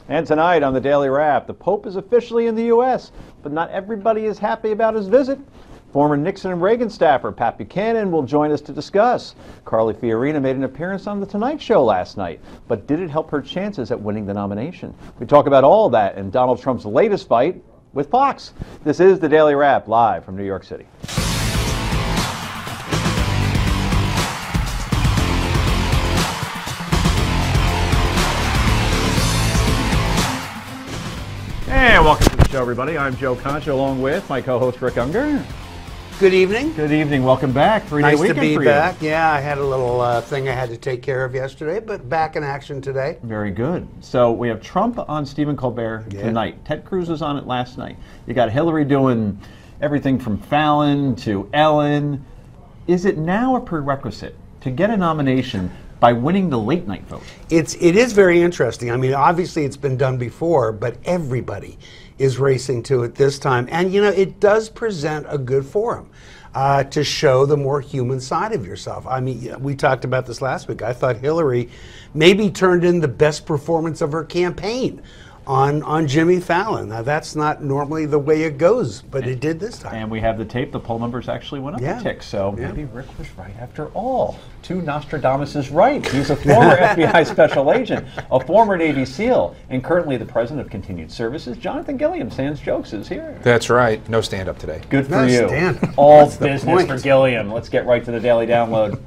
And tonight on the Daily Wrap, the Pope is officially in the U.S., but not everybody is happy about his visit. Former Nixon and Reagan staffer Pat Buchanan will join us to discuss. Carly Fiorina made an appearance on The Tonight Show last night, but did it help her chances at winning the nomination? We talk about all that and Donald Trump's latest fight with Fox. This is the Daily Wrap, live from New York City. And welcome to the show, everybody. I'm Joe Concha, along with my co-host Rick Unger. Good evening. Good evening. Welcome back. Three-day weekend for you. Nice to be back. Yeah, I had a little thing I had to take care of yesterday, but back in action today. Very good. So we have Trump on Stephen Colbert tonight. Ted Cruz was on it last night. You got Hillary doing everything from Fallon to Ellen. Is it now a prerequisite to get a nomination by winning the late night vote? It is very interesting. I mean, obviously it's been done before, but everybody is racing to it this time. And, you know, it does present a good forum to show the more human side of yourself. I mean, we talked about this last week. I thought Hillary maybe turned in the best performance of her campaign on Jimmy Fallon. Now, that's not normally the way it goes, but it did this time. And we have the tape. The poll numbers actually went up a tick, so maybe Rick was right after all. Two Nostradamus is right. He's a former FBI special agent, a former Navy SEAL, and currently the president of Continued Services. Jonathan Gilliam, Sans Jokes, is here. That's right. No stand-up today. Good for you. Stand-up. All business for Gilliam. Let's get right to the Daily Download.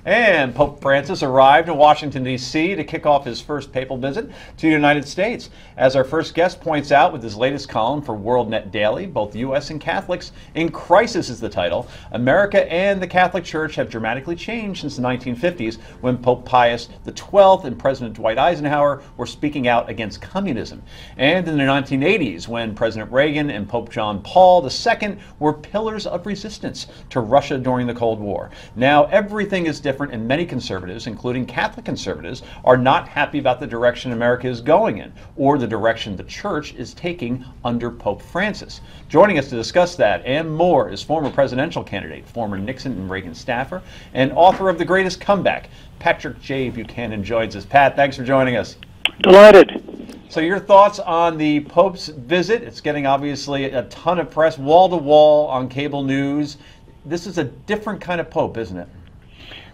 And Pope Francis arrived in Washington, D.C. to kick off his first papal visit to the United States. As our first guest points out with his latest column for WorldNet Daily, both U.S. and Catholics in crisis is the title. America and the Catholic Church have dramatically changed since the 1950s when Pope Pius XII and President Dwight Eisenhower were speaking out against communism. And in the 1980s when President Reagan and Pope John Paul II were pillars of resistance to Russia during the Cold War. Now everything is different, and many conservatives, including Catholic conservatives, are not happy about the direction America is going in, or the direction the Church is taking under Pope Francis. Joining us to discuss that and more is former presidential candidate, former Nixon and Reagan staffer, and author of The Greatest Comeback, Patrick J. Buchanan joins us. Pat, thanks for joining us. Delighted. So your thoughts on the Pope's visit? It's getting obviously a ton of press, wall-to-wall on cable news. This is a different kind of Pope, isn't it?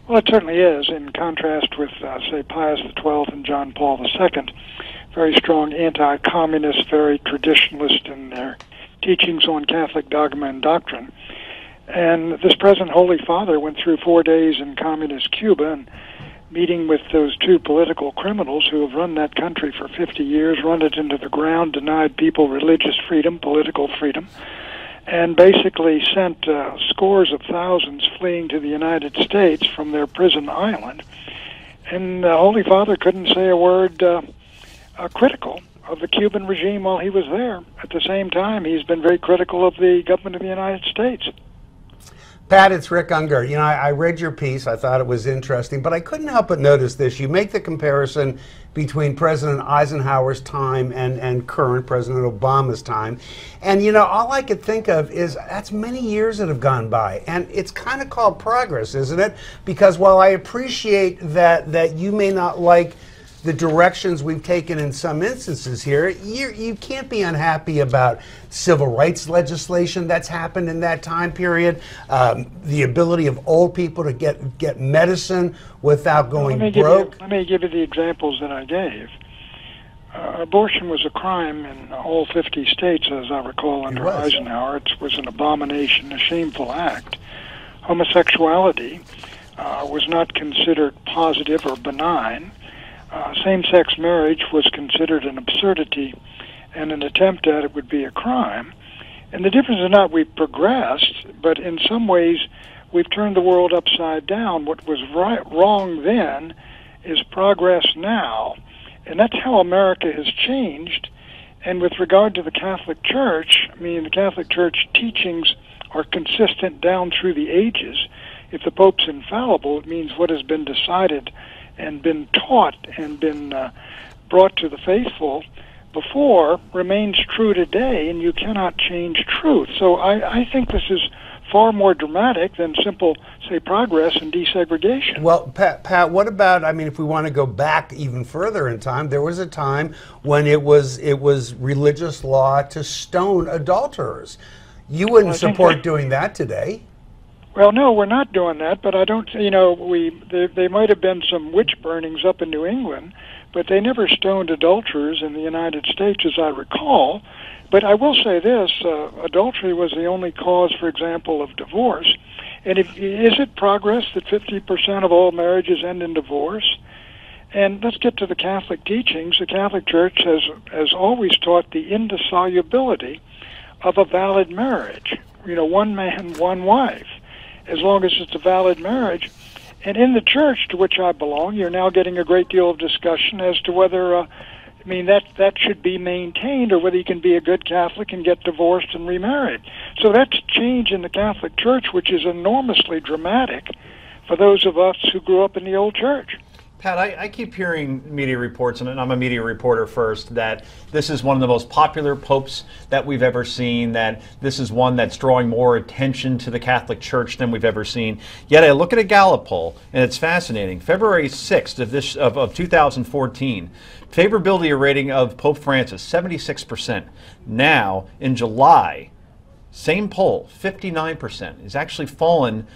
Well, it certainly is, in contrast with, say, Pius XII and John Paul II, very strong anti-communist, very traditionalist in their teachings on Catholic dogma and doctrine. And this present Holy Father went through 4 days in communist Cuba and meeting with those two political criminals who have run that country for 50 years, run it into the ground, denied people religious freedom, political freedom, and basically sent scores of thousands fleeing to the United States from their prison island. And the Holy Father couldn't say a word critical of the Cuban regime while he was there. At the same time, he's been very critical of the government of the United States. Pat, it's Rick Unger. You know, I read your piece. I thought it was interesting, but I couldn't help but notice this. You make the comparison between President Eisenhower's time and current President Obama's time. And, you know, all I could think of is that's many years that have gone by. And it's kind of called progress, isn't it? Because while I appreciate that you may not like the directions we've taken in some instances here, you can't be unhappy about civil rights legislation that's happened in that time period, the ability of old people to get medicine without going broke. Let me give you the examples that I gave. Abortion was a crime in all 50 states, as I recall, under Eisenhower. It was an abomination, a shameful act. Homosexuality was not considered positive or benign. Same-sex marriage was considered an absurdity, and an attempt at it would be a crime. And the difference is not we've progressed, but in some ways we've turned the world upside down. What was wrong then is progress now. And that's how America has changed. And with regard to the Catholic Church, I mean, the Catholic Church teachings are consistent down through the ages. If the Pope's infallible, it means what has been decided and been taught and been brought to the faithful before remains true today, and you cannot change truth. So I think this is far more dramatic than simple, say, progress and desegregation. Well, Pat, what about, I mean, if we want to go back even further in time, there was a time when it was religious law to stone adulterers. You wouldn't support doing that today. Well, no, we're not doing that, but I don't, you know, there might have been some witch burnings up in New England, but they never stoned adulterers in the United States, as I recall. But I will say this, adultery was the only cause, for example, of divorce. And is it progress that 50% of all marriages end in divorce? And let's get to the Catholic teachings. The Catholic Church has always taught the indissolubility of a valid marriage. You know, one man, one wife, as long as it's a valid marriage. And in the church to which I belong, you're now getting a great deal of discussion as to whether, that should be maintained, or whether you can be a good Catholic and get divorced and remarried. So that's change in the Catholic Church, which is enormously dramatic for those of us who grew up in the old church. Pat, I keep hearing media reports, and I'm a media reporter first, that this is one of the most popular popes that we've ever seen, that this is one that's drawing more attention to the Catholic Church than we've ever seen. Yet I look at a Gallup poll, and it's fascinating. February 6th of 2014, favorability rating of Pope Francis, 76%. Now, in July, same poll, 59%. It's actually fallen,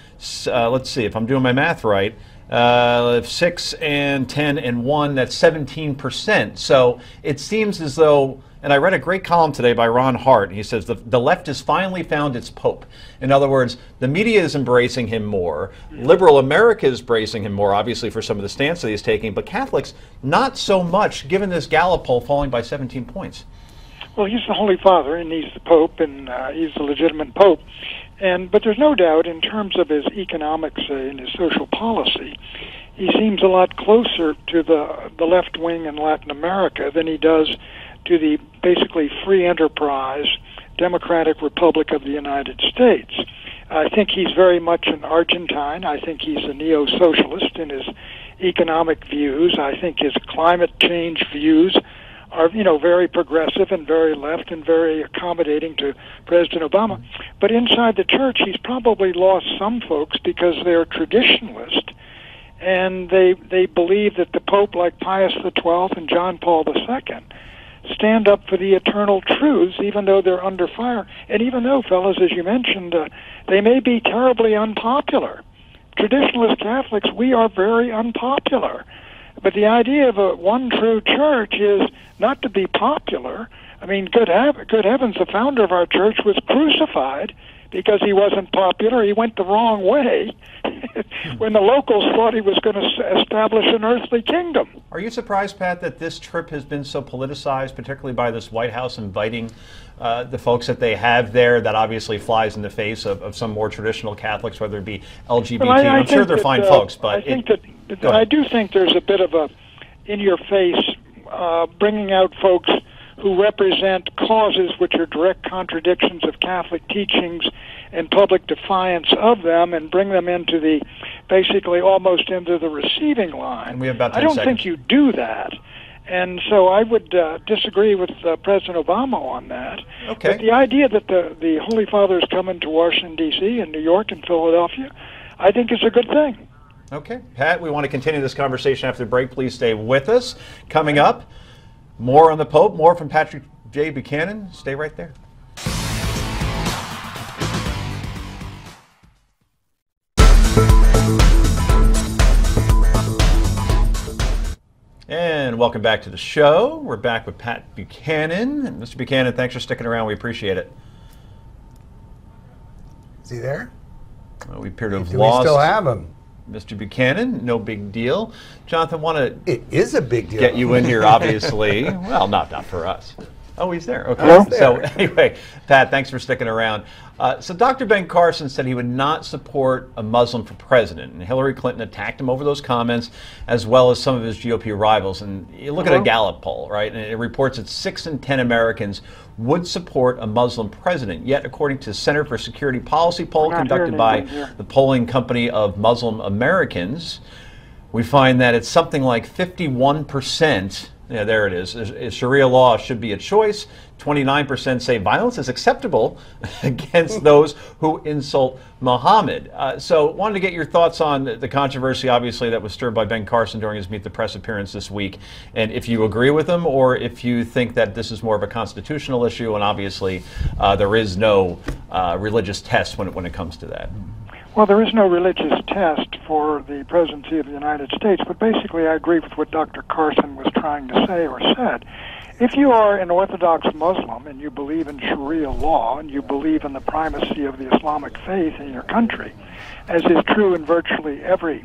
let's see if I'm doing my math right, 6 and 10 and 1, that's 17%. So it seems as though, and I read a great column today by Ron Hart, he says the left has finally found its pope. In other words, the media is embracing him more, liberal America is embracing him more, obviously for some of the stance that he's taking, but Catholics not so much, given this Gallup poll falling by 17 points. Well, he's the Holy Father, and he's the Pope, and he's the legitimate Pope. But there's no doubt, in terms of his economics and his social policy, he seems a lot closer to the left wing in Latin America than he does to the basically free enterprise Democratic Republic of the United States. I think he's very much an Argentine. I think he's a neo-socialist in his economic views. I think his climate change views are, very progressive and very left and very accommodating to President Obama. But inside the church, he's probably lost some folks because they're traditionalist, and they believe that the Pope, like Pius XII and John Paul II, stand up for the eternal truths, even though they're under fire. And even though, fellas, as you mentioned, they may be terribly unpopular. Traditionalist Catholics, we are very unpopular. But the idea of a one true church is not to be popular. I mean, good heavens, the founder of our church was crucified because he wasn't popular. He went the wrong way when the locals thought he was going to establish an earthly kingdom. Are you surprised, Pat, that this trip has been so politicized, particularly by this White House inviting the folks that they have there? That obviously flies in the face of some more traditional Catholics, whether it be LGBT. Well, I'm sure they're fine folks, but I do think there's a bit of a in-your-face bringing out folks who represent causes which are direct contradictions of Catholic teachings and public defiance of them, and bring them into the, basically almost into the receiving line. And we have about 10 I don't seconds. think you do that. And so I would disagree with President Obama on that. Okay. But the idea that the Holy Father is coming to Washington, D.C. and New York and Philadelphia, I think is a good thing. Okay. Pat, we want to continue this conversation after the break. Please stay with us. Coming up, more on the Pope, more from Patrick J. Buchanan. Stay right there. And welcome back to the show. We're back with Pat Buchanan. And Mr. Buchanan, thanks for sticking around. We appreciate it. Is he there? Well, we appear to have Do lost we still have him? Mr. Buchanan. No big deal. Jonathan, want to It is a big deal. get you in here, obviously. Well, not for us. Oh, he's there. Okay. Oh, he's So there. anyway, Pat, thanks for sticking around. So Dr. Ben Carson said he would not support a Muslim for president, and Hillary Clinton attacked him over those comments, as well as some of his GOP rivals. And you look at a Gallup poll, right, and it reports that 6 in 10 Americans would support a Muslim president. Yet, according to Center for Security Policy poll conducted by the polling company of Muslim Americans, we find that it's something like 51% Yeah, there it is. Sharia law should be a choice. 29% say violence is acceptable against those who insult Muhammad. So wanted to get your thoughts on the controversy, obviously, that was stirred by Ben Carson during his Meet the Press appearance this week, and if you agree with him or if you think that this is more of a constitutional issue, and obviously there is no religious test when it comes to that. Well, there is no religious test for the presidency of the United States, but basically I agree with what Dr. Carson was trying to say or said. If you are an Orthodox Muslim and you believe in Sharia law and you believe in the primacy of the Islamic faith in your country, as is true in virtually every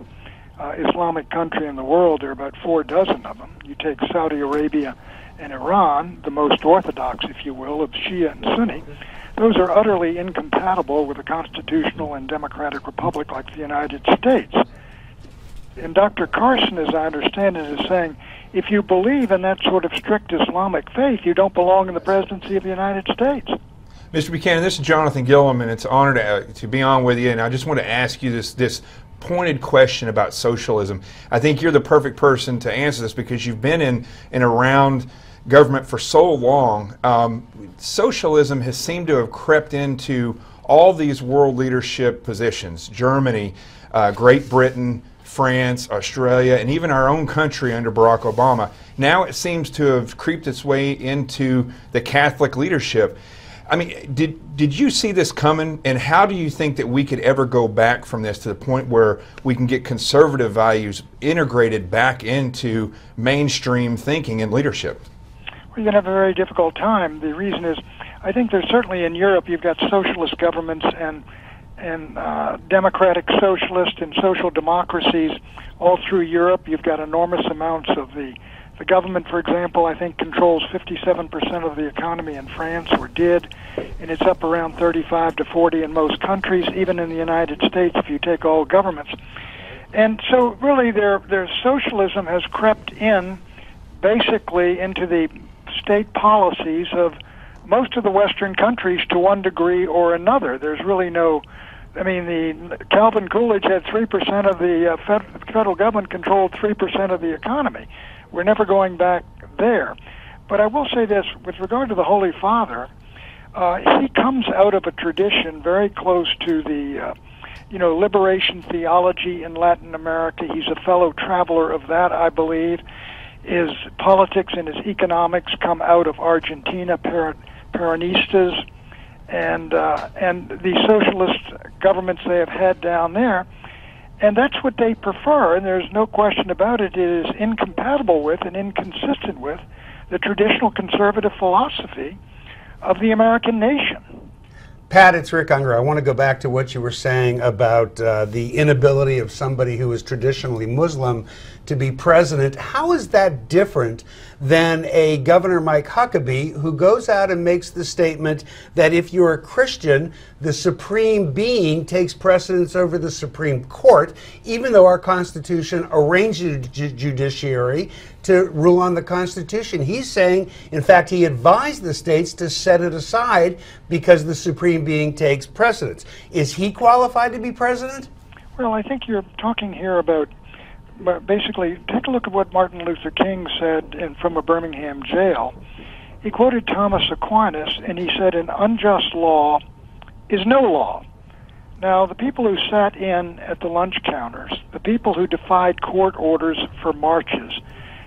Islamic country in the world, there are about 4 dozen of them. You take Saudi Arabia and Iran, the most Orthodox, if you will, of Shia and Sunni. Those are utterly incompatible with a constitutional and democratic republic like the United States. And Dr. Carson, as I understand it, is saying, if you believe in that sort of strict Islamic faith, you don't belong in the presidency of the United States. Mr. Buchanan, this is Jonathan Gillum, and it's an honor to be on with you. And I just want to ask you this pointed question about socialism. I think you're the perfect person to answer this because you've been in and around government for so long. Socialism has seemed to have crept into all these world leadership positions: Germany, Great Britain, France, Australia, and even our own country under Barack Obama. Now it seems to have creeped its way into the Catholic leadership. I mean, did you see this coming, and how do you think that we could ever go back from this to the point where we can get conservative values integrated back into mainstream thinking and leadership? Well, you're going to have a very difficult time. The reason is, I think there's certainly in Europe, you've got socialist governments and democratic socialist and social democracies all through Europe. You've got enormous amounts of the government, for example, I think controls 57% of the economy in France, or did, and it's up around 35 to 40 in most countries, even in the United States if you take all governments. And so really their socialism has crept in basically into the state policies of most of the Western countries to one degree or another. There's really no, I mean, the Calvin Coolidge had 3% of the federal government controlled 3% of the economy. We're never going back there. But I will say this, with regard to the Holy Father, he comes out of a tradition very close to the liberation theology in Latin America. He's a fellow traveler of that, I believe. His politics and his economics come out of Argentina, Peronistas, and the socialist governments they have had down there. And that's what they prefer, and there's no question about it. It is incompatible with and inconsistent with the traditional conservative philosophy of the American nation. Pat, it's Rick Unger. I want to go back to what you were saying about the inability of somebody who is traditionally Muslim to be president. How is that different than a Governor Mike Huckabee who goes out and makes the statement that if you're a Christian, the supreme being takes precedence over the Supreme Court, even though our Constitution arranges the judiciary to rule on the Constitution? He's saying, in fact, he advised the states to set it aside because the supreme being takes precedence. Is he qualified to be president? Well, I think you're talking here about, basically, take a look at what Martin Luther King said from a Birmingham jail. He quoted Thomas Aquinas, and he said, an unjust law is no law. Now, the people who sat in at the lunch counters, the people who defied court orders for marches,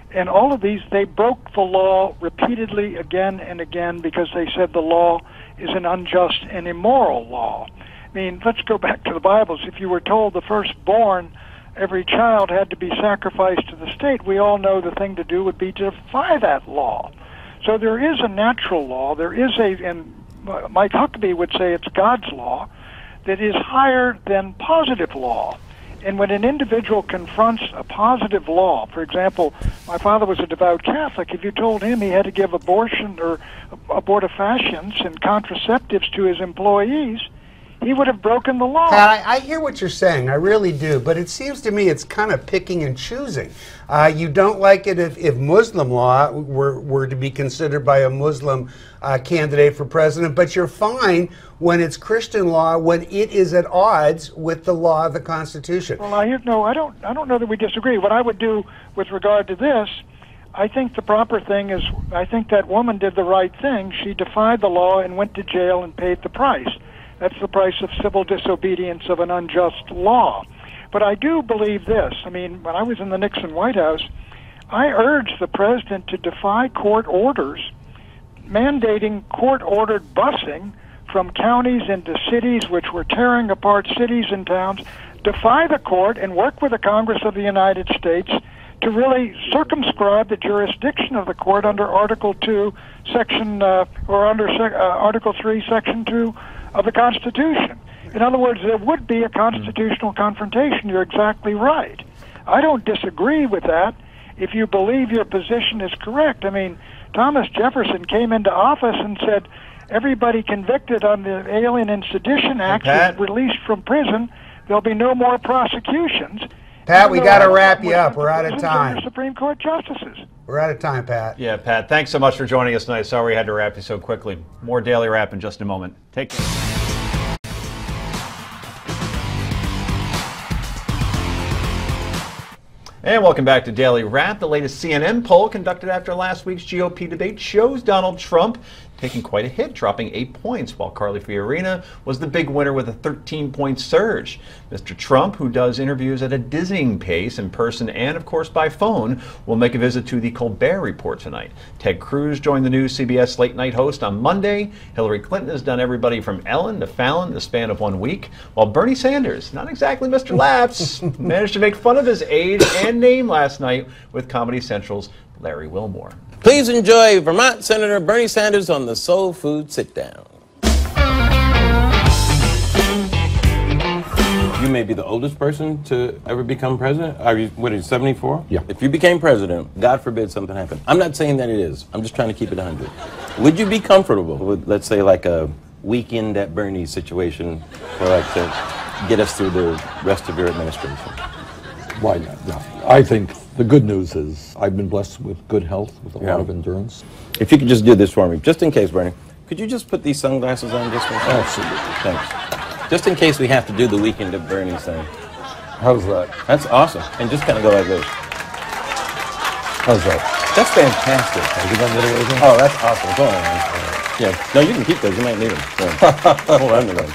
and all of these, they broke the law repeatedly again and again because they said the law is an unjust and immoral law. I mean, let's go back to the Bibles. If you were told the firstborn, every child had to be sacrificed to the state, we all know the thing to do would be to defy that law. So there is a natural law. There is and Mike Huckabee would say it's God's law, that is higher than positive law. And when an individual confronts a positive law, for example, my father was a devout Catholic, if you told him he had to give abortion or abortifacients and contraceptives to his employees, he would have broken the law. Pat, I hear what you're saying, I really do, but it seems to me it's kind of picking and choosing. You don't like it if Muslim law were to be considered by a Muslim candidate for president, but you're fine when it's Christian law, when it is at odds with the law of the Constitution. Well, I don't know that we disagree. What I would do with regard to this, I think the proper thing is, I think that woman did the right thing. She defied the law and went to jail and paid the price. That's the price of civil disobedience of an unjust law. But I do believe this. I mean, when I was in the Nixon White House, I urged the president to defy court orders mandating court-ordered busing from counties into cities which were tearing apart cities and towns. Defy the court and work with the Congress of the United States to really circumscribe the jurisdiction of the court under Article 2, Section, or under Article 3, Section 2 of the Constitution. In other words, there would be a constitutional confrontation. You're exactly right. I don't disagree with that if you believe your position is correct. I mean, Thomas Jefferson came into office and said, everybody convicted on the Alien and Sedition Act is released from prison. There'll be no more prosecutions. Pat, we got to wrap you up. We're out of time. Supreme Court justices. We're out of time, Pat. Yeah, Pat, thanks so much for joining us tonight. Sorry we had to wrap you so quickly. More Daily Wrap in just a moment. Take care. And welcome back to Daily Wrap. The latest CNN poll conducted after last week's GOP debate shows Donald Trump taking quite a hit, dropping 8 points, while Carly Fiorina was the big winner with a 13-point surge. Mr. Trump, who does interviews at a dizzying pace in person and, of course, by phone, will make a visit to the Colbert Report tonight. Ted Cruz joined the new CBS late night host on Monday. Hillary Clinton has done everybody from Ellen to Fallon in the span of 1 week, while Bernie Sanders, not exactly Mr. Laps, managed to make fun of his age and name last night with Comedy Central's Larry Wilmore. Please enjoy Vermont Senator Bernie Sanders on the Soul Food Sit Down. You may be the oldest person to ever become president. Are you, what are you, 74? Yeah. If you became president, God forbid something happened. I'm not saying that it is. I'm just trying to keep it 100. Would you be comfortable with, let's say, like a weekend at Bernie's situation, for like to get us through the rest of your administration? Why not? No. I think the good news is I've been blessed with good health, with a lot of endurance. If you could just do this for me, just in case, Bernie, could you just put these sunglasses on just for a second? Absolutely. Thanks. Just in case we have to do the weekend at Bernie's thing. How's that? That's awesome. And just kind of go like this. How's that? That's fantastic. Have you done that already? Oh, that's awesome. Go on. Yeah. No, you can keep those. You might need them. So, hold on to those.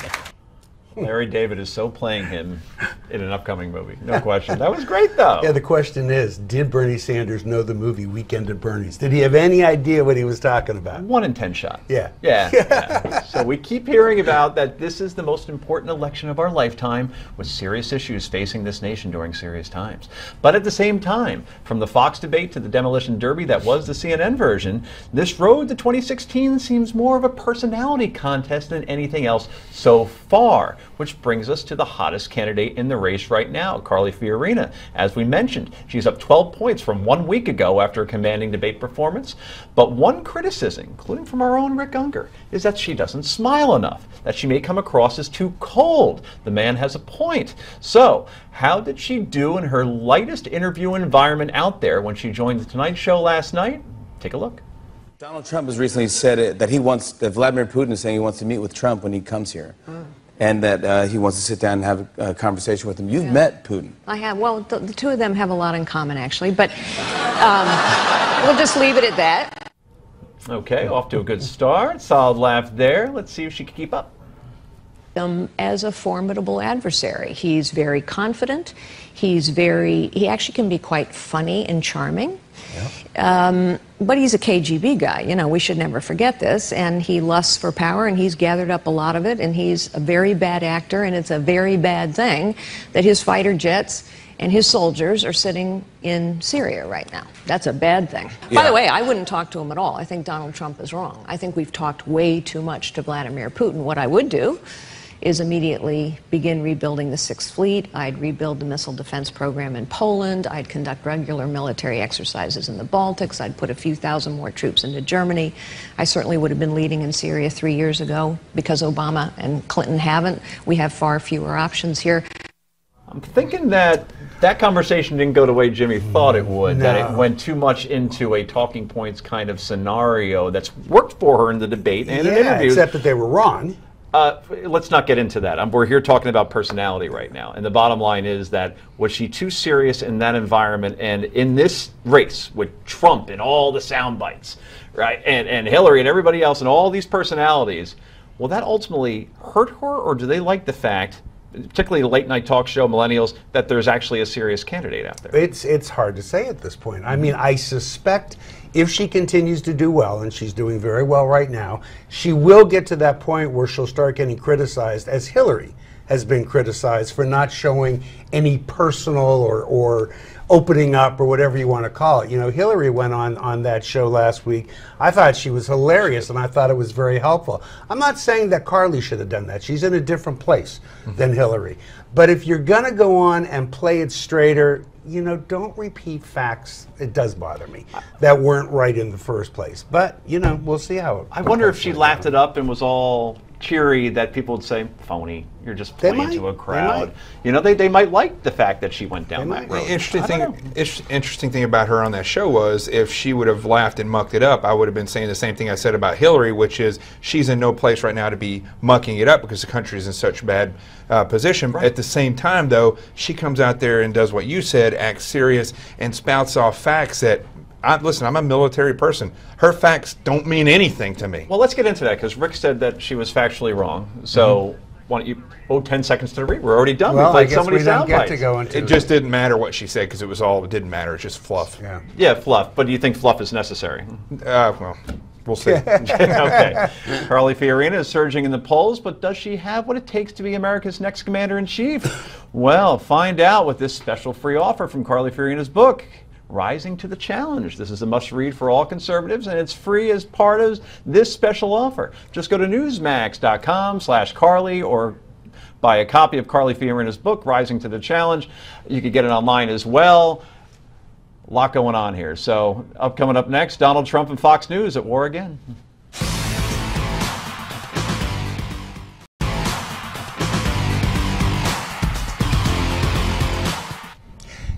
Larry David is so playing him in an upcoming movie. No question. That was great, though. Yeah, the question is, did Bernie Sanders know the movie Weekend at Bernie's? Did he have any idea what he was talking about? 1 in 10 shot. Yeah. Yeah. So we keep hearing about that this is the most important election of our lifetime, with serious issues facing this nation during serious times. But at the same time, from the Fox debate to the demolition derby that was the CNN version, this road to 2016 seems more of a personality contest than anything else so far. Which brings us to the hottest candidate in the race right now, Carly Fiorina. As we mentioned, she's up 12 points from 1 week ago after a commanding debate performance. But one criticism, including from our own Rick Unger, is that she doesn't smile enough, that she may come across as too cold. The man has a point. So, how did she do in her lightest interview environment out there when she joined the Tonight Show last night? Take a look. Donald Trump has recently said that that Vladimir Putin is saying he wants to meet with Trump when he comes here. And that he wants to sit down and have a conversation with him. You've met Putin. I have. Well, the two of them have a lot in common, actually. But we'll just leave it at that. Okay, off to a good start. Solid laugh there. Let's see if she can keep up. As a formidable adversary. He's very confident. He actually can be quite funny and charming. Yeah. But he's a KGB guy. You know, we should never forget this. And he lusts for power, and he's gathered up a lot of it. And he's a very bad actor, and it's a very bad thing that his fighter jets and his soldiers are sitting in Syria right now. That's a bad thing. Yeah. By the way, I wouldn't talk to him at all. I think Donald Trump is wrong. I think we've talked way too much to Vladimir Putin. What I would do is immediately begin rebuilding the Sixth Fleet. I'd rebuild the missile defense program in Poland. I'd conduct regular military exercises in the Baltics. I'd put a few thousand more troops into Germany. I certainly would have been leading in Syria 3 years ago. Because Obama and Clinton haven't, we have far fewer options here. I'm thinking that conversation didn't go the way Jimmy thought it would, No. that it went too much into a talking points kind of scenario that's worked for her in the debate and in interviews. Except that they were wrong. Let's not get into that. We're here talking about personality right now. And the bottom line is that was she too serious in that environment and in this race with Trump and all the sound bites, right? And Hillary and everybody else and all these personalities, will that ultimately hurt her, or do they like the fact, particularly the late night talk show millennials, that there's actually a serious candidate out there? It's hard to say at this point. I mean, I suspect if she continues to do well, and she's doing very well right now, she will get to that point where she'll start getting criticized, as Hillary has been criticized for not showing any personal or opening up or whatever you want to call it. You know, Hillary went on that show last week. I thought she was hilarious, and I thought it was very helpful. I'm not saying that Carly should have done that. She's in a different place than Hillary. But if you're going to go on and play it straighter, you know, don't repeat facts. It does bother me that weren't right in the first place. But, you know, we'll see how it I wonder if she laughed it up and was all cheery, that people would say, phony, you're just playing to a crowd. You know, they might like the fact that she went down that road. Interesting thing about her on that show was, if she would have laughed and mucked it up, I would have been saying the same thing I said about Hillary, which is she's in no place right now to be mucking it up because the country is in such bad position. Right. At the same time, though, she comes out there and does what you said, acts serious, and spouts off facts that, listen, I'm a military person. Her facts don't mean anything to me. Well, let's get into that, because Rick said that she was factually wrong. So why don't you 10 seconds to read? We're already done. Well, we I guess we don't get to go into it. Just didn't matter what she said, because it didn't matter. It's just fluff. Yeah, fluff. But do you think fluff is necessary? Well, we'll see. Okay. Carly Fiorina is surging in the polls, but does she have what it takes to be America's next commander-in-chief? Well, find out with this special free offer from Carly Fiorina's book, Rising to the Challenge. This is a must-read for all conservatives, and it's free as part of this special offer. Just go to newsmax.com/Carly or buy a copy of Carly Fiorina's book, Rising to the Challenge. You could get it online as well. A lot going on here. So, coming up next, Donald Trump and Fox News at war again.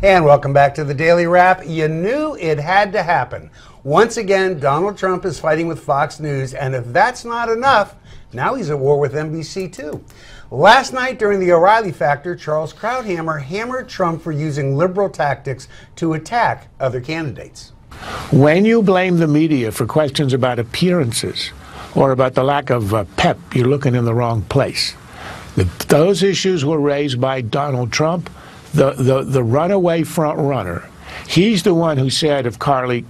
And welcome back to the Daily Wrap. You knew it had to happen. Once again, Donald Trump is fighting with Fox News, and if that's not enough, now he's at war with NBC too. Last night during the O'Reilly Factor, Charles Krauthammer hammered Trump for using liberal tactics to attack other candidates. When you blame the media for questions about appearances or about the lack of pep, you're looking in the wrong place. Those issues were raised by Donald Trump, the runaway front runner. He's the one who said of Carly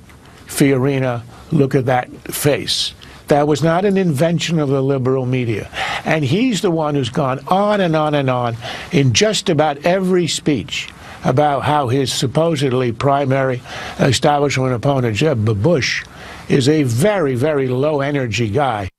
Fiorina, look at that face. That was not an invention of the liberal media. And he's the one who's gone on and on and on in just about every speech about how his supposedly primary establishment opponent, Jeb Bush, is a very, very low-energy guy.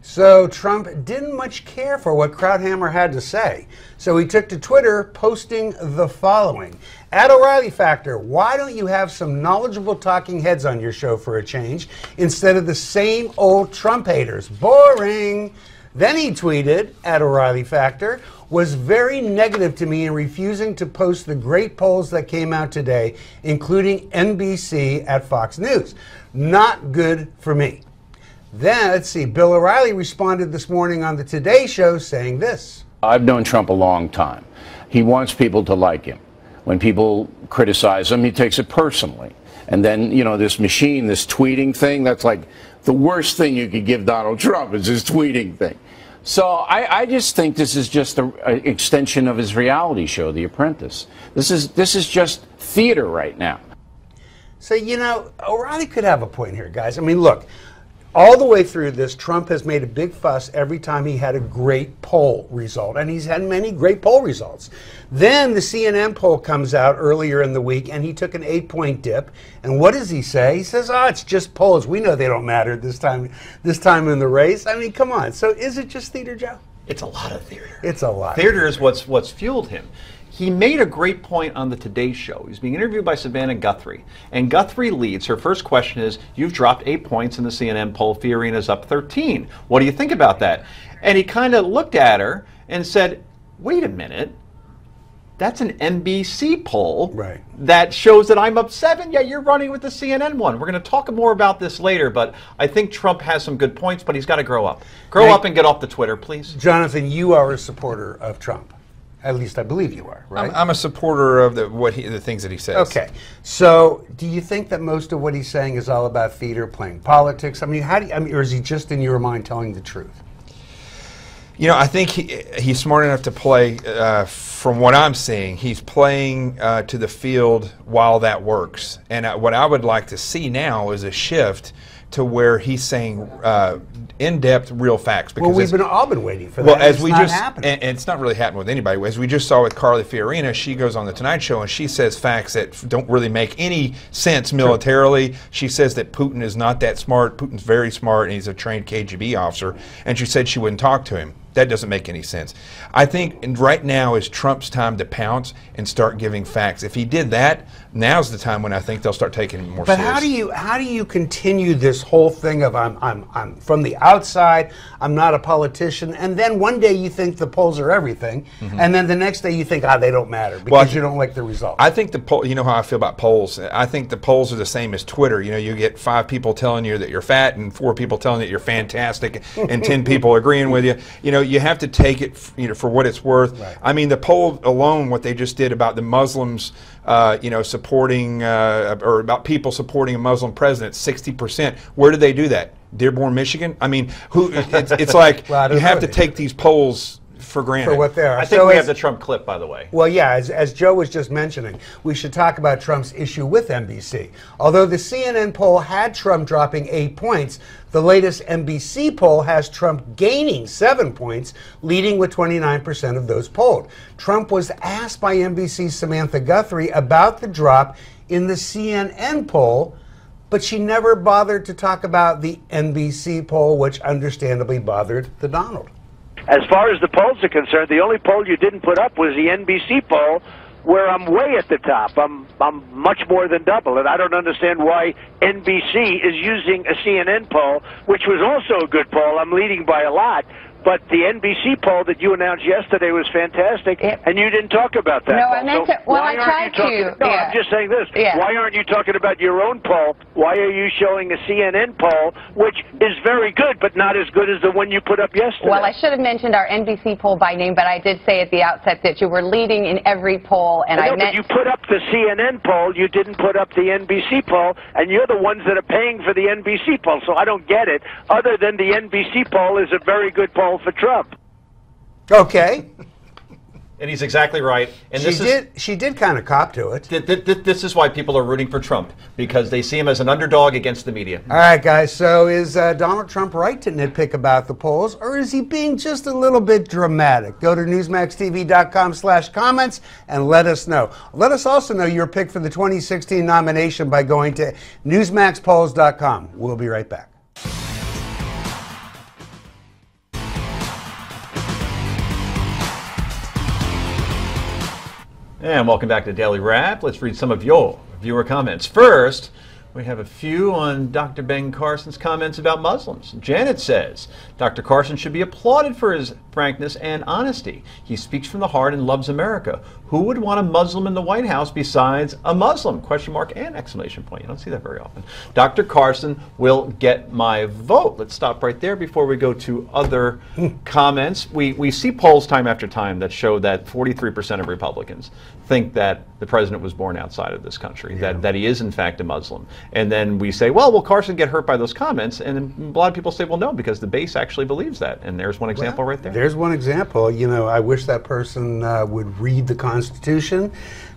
So Trump didn't much care for what Krauthammer had to say. So he took to Twitter, posting the following. At O'Reilly Factor, why don't you have some knowledgeable talking heads on your show for a change instead of the same old Trump haters? Boring. Then he tweeted, at O'Reilly Factor, was very negative to me in refusing to post the great polls that came out today, including NBC at Fox News. Not good for me. Then, let's see, Bill O'Reilly responded this morning on the Today Show saying this. I've known Trump a long time. He wants people to like him. When people criticize him, he takes it personally. And then, you know, this machine, this tweeting thing, that's like the worst thing you could give Donald Trump is his tweeting thing. So I just think this is just an extension of his reality show, The Apprentice. This is just theater right now. So, you know, O'Reilly could have a point here, guys. I mean, look. All the way through this, Trump has made a big fuss every time he had a great poll result, and he's had many great poll results. Then the CNN poll comes out earlier in the week, and he took an 8-point dip. And what does he say? He says, "Oh, it's just polls. We know they don't matter this time in the race." I mean, come on. So is it just theater, Joe? It's a lot of theater. It's a lot. Theater is what's fueled him. He made a great point on the Today Show. He's being interviewed by Savannah Guthrie. And Guthrie leads. Her first question is, you've dropped 8 points in the CNN poll. Fiorina's up 13. What do you think about that? And he kind of looked at her and said, wait a minute. That's an NBC poll Right. that shows that I'm up 7. Yeah, you're running with the CNN one. We're going to talk more about this later, but I think Trump has some good points, but he's got to grow up. Grow up and get off the Twitter, please. Jonathan, you are a supporter of Trump. At least I believe you are, right? I'm a supporter of the things that he says. Okay. So, do you think that most of what he's saying is all about theater, playing politics? I mean, or is he just in your mind telling the truth? You know, I think he's smart enough to play, from what I'm seeing, he's playing to the field while that works. And what I would like to see now is a shift to where he's saying in-depth, real facts. Because we've all been waiting for that. Well, as we just, happening. And it's not really happening with anybody. As we just saw with Carly Fiorina, she goes on the Tonight Show and she says facts that don't really make any sense militarily. She says that Putin is not that smart. Putin's very smart, and he's a trained KGB officer. And she said she wouldn't talk to him. That doesn't make any sense. I think right now is Trump's time to pounce and start giving facts. If he did that, now's the time when I think they'll start taking him more serious. But how do you continue this whole thing of I'm from the outside, I'm not a politician, and then one day you think the polls are everything, and then the next day you think they don't matter because you don't like the results. I think the poll. You know how I feel about polls. I think the polls are the same as Twitter. You know, you get 5 people telling you that you're fat, and 4 people telling you that you're fantastic, and 10 people agreeing with you. You know, you have to take it, for what it's worth. Right. I mean, the poll alone, what they just did about the Muslims, supporting or about people supporting a Muslim president, 60%. Where did they do that? Dearborn, Michigan. I mean, it's like you have to take these polls for granted. For what they are. I think we have the Trump clip, by the way. Well, yeah, as Joe was just mentioning, we should talk about Trump's issue with NBC. Although the CNN poll had Trump dropping 8 points, the latest NBC poll has Trump gaining 7 points, leading with 29% of those polled. Trump was asked by NBC's Samantha Guthrie about the drop in the CNN poll, but she never bothered to talk about the NBC poll, which understandably bothered the Donald. As far as the polls are concerned, the only poll you didn't put up was the NBC poll, where I'm way at the top. I'm much more than double, and I don't understand why NBC is using a CNN poll, which was also a good poll. I'm leading by a lot. But the NBC poll that you announced yesterday was fantastic, and you didn't talk about that. No, I meant to. Well, I tried to. No, I'm just saying this. Why aren't you talking about your own poll? Why are you showing a CNN poll, which is very good, but not as good as the one you put up yesterday? Well, I should have mentioned our NBC poll by name, but I did say at the outset that you were leading in every poll, and I meant... But you put up the CNN poll, you didn't put up the NBC poll, and you're the ones that are paying for the NBC poll, so I don't get it, other than the NBC poll is a very good poll for Trump. Okay. And he's exactly right. And she did kind of cop to it. This is why people are rooting for Trump, because they see him as an underdog against the media. All right, guys. So is Donald Trump right to nitpick about the polls, or is he being just a little bit dramatic? Go to newsmaxtv.com/comments and let us know. Let us also know your pick for the 2016 nomination by going to newsmaxpolls.com. We'll be right back. And welcome back to Daily Wrap. Let's read some of your viewer comments. First, we have a few on Dr. Ben Carson's comments about Muslims. Janet says, Dr. Carson should be applauded for his frankness and honesty. He speaks from the heart and loves America. Who would want a Muslim in the White House besides a Muslim? Question mark and exclamation point. You don't see that very often. Dr. Carson will get my vote. Let's stop right there before we go to other comments. We see polls time after time that show that 43% of Republicans think that the president was born outside of this country, that he is in fact a Muslim. And then we say, well, will Carson get hurt by those comments? And a lot of people say, well, no, because the base actually believes that. And there's one example right there. There's one example. You know, I wish that person would read the Constitution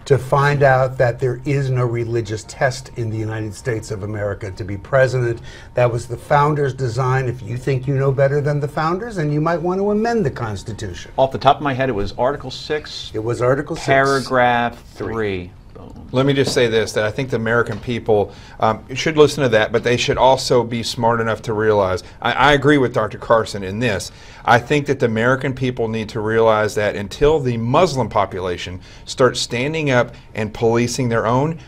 to find out that there is no religious test in the United States of America to be president. That was the founders' design. If you think you know better than the founders, then you might want to amend the Constitution. Off the top of my head, it was Article 6. It was Article 6. Paragraph 3. Boom. Let me just say this, that I think the American people should listen to that, but they should also be smart enough to realize, I agree with Dr. Carson in this, I think that the American people need to realize that until the Muslim population starts standing up and policing their own,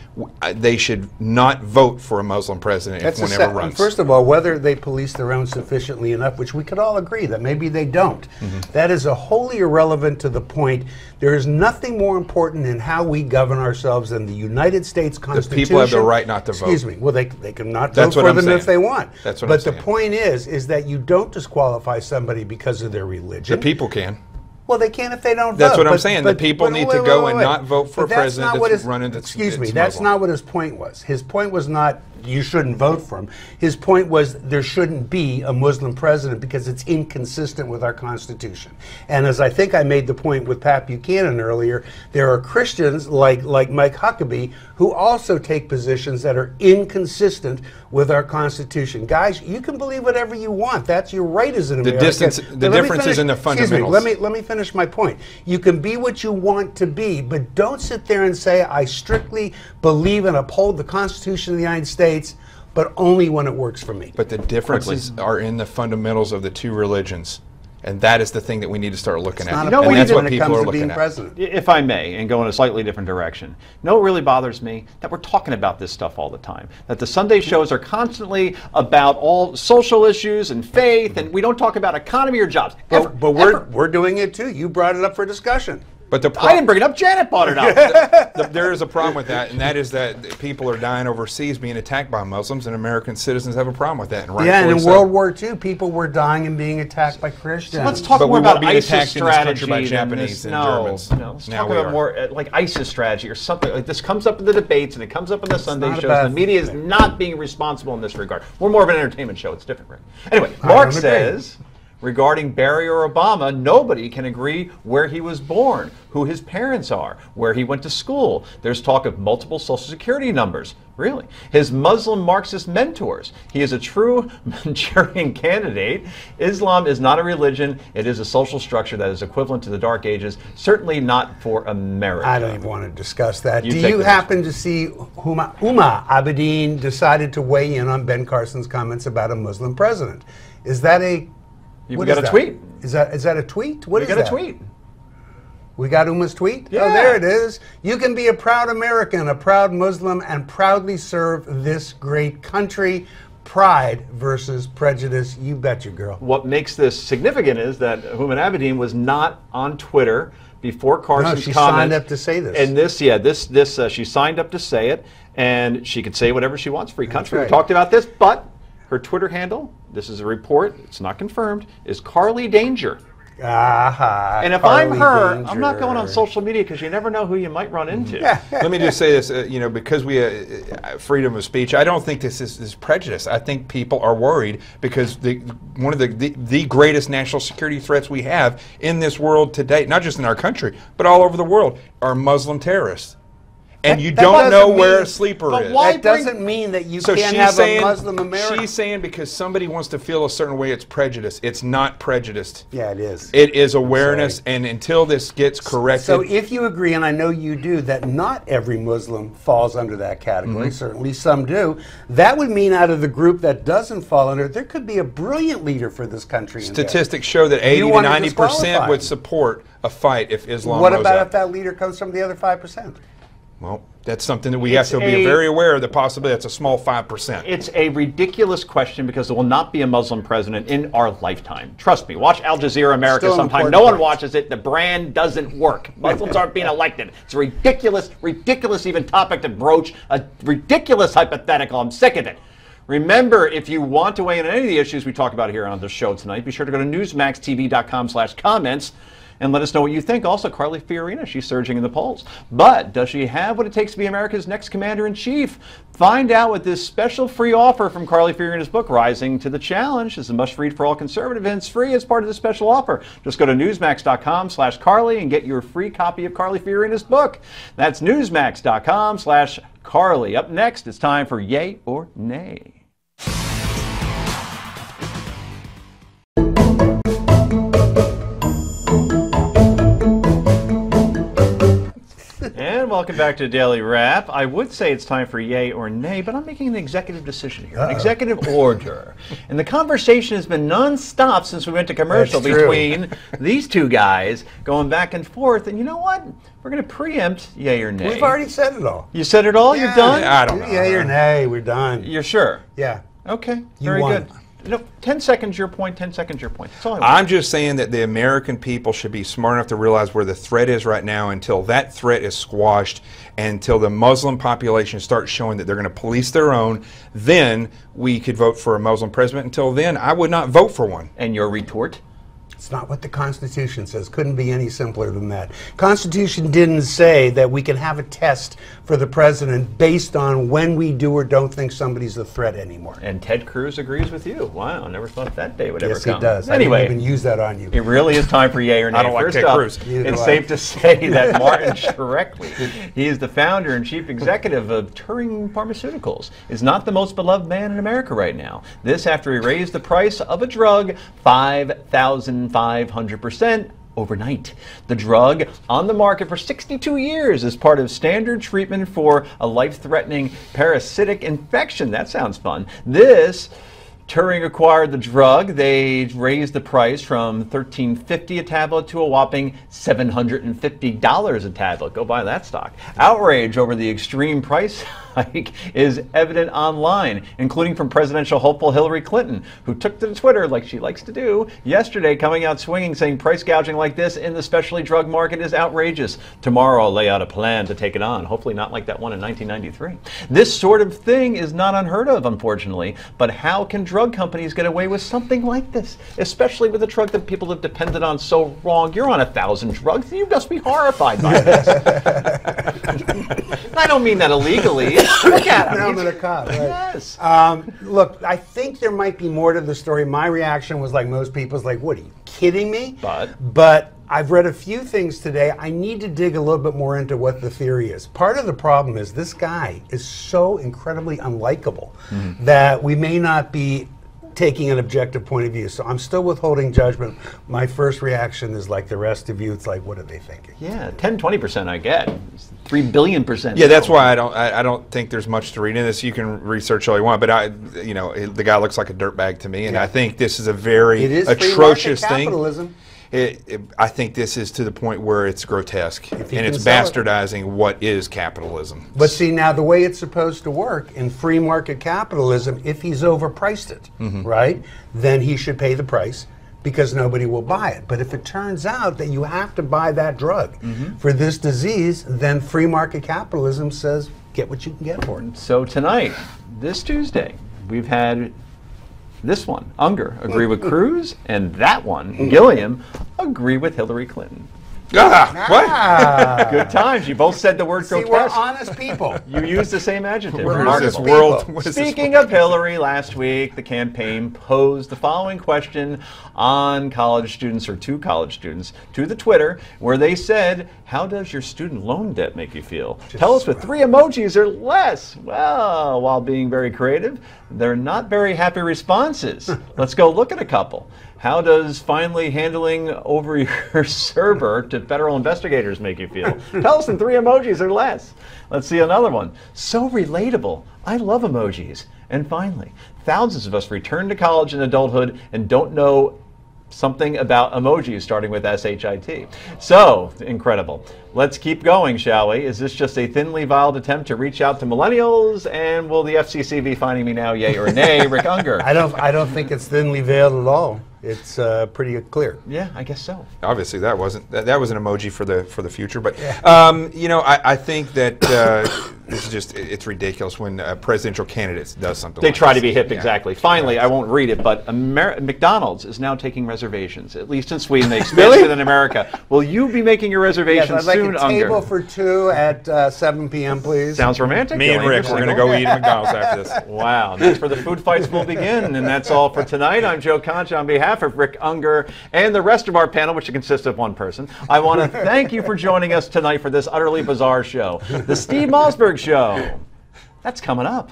they should not vote for a Muslim president if one ever runs. First of all, whether they police their own sufficiently enough, which we could all agree that maybe they don't, that is wholly irrelevant to the point. There is nothing more important in how we govern ourselves than the United States Constitution. The people have the right not to vote. Excuse me. Well, they can not vote for them if they want. That's what but I'm saying. The point is that you don't disqualify somebody because of their religion. The people can. Well, they can if they don't vote. That's what I'm saying. The people need to go and not vote for a president that's running that's Excuse me, that's not what his point was. His point was not you shouldn't vote for him. His point was there shouldn't be a Muslim president because it's inconsistent with our Constitution. And as I think I made the point with Pat Buchanan earlier, there are Christians like Mike Huckabee who also take positions that are inconsistent with our Constitution. Guys, you can believe whatever you want. That's your right as an American. The difference is in the fundamentals. Excuse me, let me finish my point. You can be what you want to be, but don't sit there and say, I strictly believe and uphold the Constitution of the United States, but only when it works for me. But the differences are in the fundamentals of the two religions. And that is the thing that we need to start looking at. And that's what people are looking at. President. If I may, and go in a slightly different direction. You know what really bothers me? That we're talking about this stuff all the time. That the Sunday shows are constantly about all social issues and faith, and we don't talk about economy or jobs. But we're doing it too. You brought it up for discussion. But I didn't bring it up. Janet brought it up. There is a problem with that, and that is that people are dying overseas being attacked by Muslims, and American citizens have a problem with that. And yeah, and in World War II, people were dying and being attacked by Christians. So let's talk more about ISIS strategy by Japanese and Germans. No, let's talk about more like ISIS strategy or something. Like this comes up in the debates and it comes up in the Sunday shows. And the media is not being responsible in this regard. We're more of an entertainment show. It's different, right? Anyway, Mark says, regarding Barry or Obama, nobody can agree where he was born, who his parents are, where he went to school. There's talk of multiple Social Security numbers. Really? His Muslim Marxist mentors. He is a true Manchurian candidate. Islam is not a religion. It is a social structure that is equivalent to the Dark Ages. Certainly not for America. I don't even want to discuss that. Do you happen to see Huma Abedin decided to weigh in on Ben Carson's comments about a Muslim president? Is that a... We got a tweet. Is that a tweet? What is that? We got a tweet. We got Uma's tweet? Yeah. Oh, there it is. You can be a proud American, a proud Muslim, and proudly serve this great country. Pride versus prejudice. You betcha, girl. What makes this significant is that Huma Abedin was not on Twitter before Carson's she comments. signed up to say this. And she signed up to say it, and she could say whatever she wants. Free country. Right. We talked about this, but her Twitter handle, this is a report, it's not confirmed, is Carly Danger. And if I'm her, I'm not going on social media because you never know who you might run into. Let me just say this, because we freedom of speech, I don't think this is prejudice. I think people are worried because one of the greatest national security threats we have in this world today, not just in our country, but all over the world, are Muslim terrorists. And you don't know where a sleeper is. That doesn't mean that you can't have a Muslim America. She's saying because somebody wants to feel a certain way, it's prejudice. It's not prejudiced. Yeah, it is. It is awareness, and until this gets corrected. So if you agree, and I know you do, that not every Muslim falls under that category, certainly some do, that would mean out of the group that doesn't fall under it, there could be a brilliant leader for this country. Statistics show that 80 to 90% would support a fight if Islam What rose about up. if that leader comes from the other 5%? Well, that's something that we have to be very aware of, the possibility that's a small 5%. It's a ridiculous question because there will not be a Muslim president in our lifetime. Trust me, watch Al Jazeera America sometime. No one watches it. The brand doesn't work. Muslims aren't being elected. It's a ridiculous even topic to broach, a ridiculous hypothetical. I'm sick of it. Remember, if you want to weigh in on any of the issues we talk about here on the show tonight, be sure to go to newsmaxtv.com/comments. And let us know what you think. Also, Carly Fiorina, she's surging in the polls. But does she have what it takes to be America's next commander-in-chief? Find out with this special free offer from Carly Fiorina's book, Rising to the Challenge. It's a must-read for all conservative, and it's free as part of the special offer. Just go to newsmax.com/Carly and get your free copy of Carly Fiorina's book. That's newsmax.com/Carly. Up next, it's time for Yay or Nay. And welcome back to Daily Wrap. I would say it's time for yay or nay, but I'm making an executive decision here, an executive order. And the conversation has been nonstop since we went to commercial between these two guys, going back and forth. And you know what? We're going to preempt yay or nay. We've already said it all. You said it all? Yeah. You're done? I don't know. Yay or nay, we're done. You're sure? Yeah. Okay, You very won. good. No, 10 seconds your point, 10 seconds your point. That's all I want. I'm just saying that the American people should be smart enough to realize where the threat is right now until that threat is squashed, and until the Muslim population starts showing that they're going to police their own. Then we could vote for a Muslim president. Until then, I would not vote for one. And your retort? It's not what the Constitution says. Couldn't be any simpler than that. Constitution didn't say that we can have a test for the president based on when we do or don't think somebody's a threat anymore. And Ted Cruz agrees with you. Wow, never thought that day would ever come. Yes, he does. Anyway, I didn't even use that on you. it really is time for yay or nay. I don't like First Ted up, Cruz. it's safe to say that Martin Shkreli, he is the founder and chief executive of Turing Pharmaceuticals, is not the most beloved man in America right now. This after he raised the price of a drug 5,500% overnight. The drug on the market for 62 years as part of standard treatment for a life-threatening parasitic infection. That sounds fun. Turing acquired the drug. They raised the price from $13.50 a tablet to a whopping $750 a tablet. Go buy that stock. Outrage over the extreme price hike is evident online, including from presidential hopeful Hillary Clinton, who took to Twitter, like she likes to do, yesterday, coming out swinging, saying price gouging like this in the specialty drug market is outrageous. Tomorrow I'll lay out a plan to take it on. Hopefully not like that one in 1993. This sort of thing is not unheard of, unfortunately, but how can drug companies get away with something like this, especially with a drug that people have depended on so long? You're on 1,000 drugs. You must be horrified by this. I don't mean that illegally. Look at him. Now I'm a cop, right? Yes. Look, I think there might be more to the story. My reaction was like most people's, like, what, are you kidding me? But I've read a few things today. I need to dig a little bit more into what the theory is. Part of the problem is this guy is so incredibly unlikable that we may not be taking an objective point of view. So I'm still withholding judgment. My first reaction is like the rest of you. It's like, what are they thinking? Yeah, 10-20% I get. 3 billion%. Yeah, that's why I don't think there's much to read in this. You can research all you want, but the guy looks like a dirtbag to me, and I think this is a very atrocious thing. I think this is to the point where it's grotesque, and it's bastardizing what is capitalism. But see, now the way it's supposed to work in free market capitalism, if he's overpriced it, right, then he should pay the price because nobody will buy it. But if it turns out that you have to buy that drug for this disease, then free market capitalism says, get what you can get for it. So tonight, this Tuesday, we've had this one, Unger, agree with Cruz, and that one, Gilliam, agree with Hillary Clinton. What? Good times. You both said the word grotesque. We're honest people. You used the same adjective. We're Remarkable. honest Speaking of Hillary, last week the campaign posed the following question on college students, or to college students, to the Twitter, where they said, how does your student loan debt make you feel? Tell us with 3 emojis or less. Well, while being very creative, they're not very happy responses. Let's go look at a couple. How does finally handling over your server to federal investigators make you feel? Tell us in 3 emojis or less. Let's see another one. So relatable. I love emojis. And finally, thousands of us return to college and adulthood and don't know something about emojis starting with SHIT. So, incredible. Let's keep going, shall we? Is this just a thinly veiled attempt to reach out to millennials? And will the FCC be finding me now, yay or nay, Rick Unger? I don't think it's thinly veiled at all. It's pretty clear. Yeah, I guess so. Obviously, that was an emoji for the future. But I think that it's just it's ridiculous when a presidential candidate does something. They like try this. to be hip, exactly. Finally, I won't read it, but McDonald's is now taking reservations. At least in Sweden, they expanded in America. Will you be making your reservations I'd soon, like a table Unger? for 2 at 7 p.m., please. Sounds romantic. Me and Rick, we're going to go eat at McDonald's after this. Wow, that's where the food fights will begin, and that's all for tonight. I'm Joe Concha on behalf of Rick Unger and the rest of our panel, which consists of one person. I want to thank you for joining us tonight for this utterly bizarre show, The Steve Malzberg Show. That's coming up.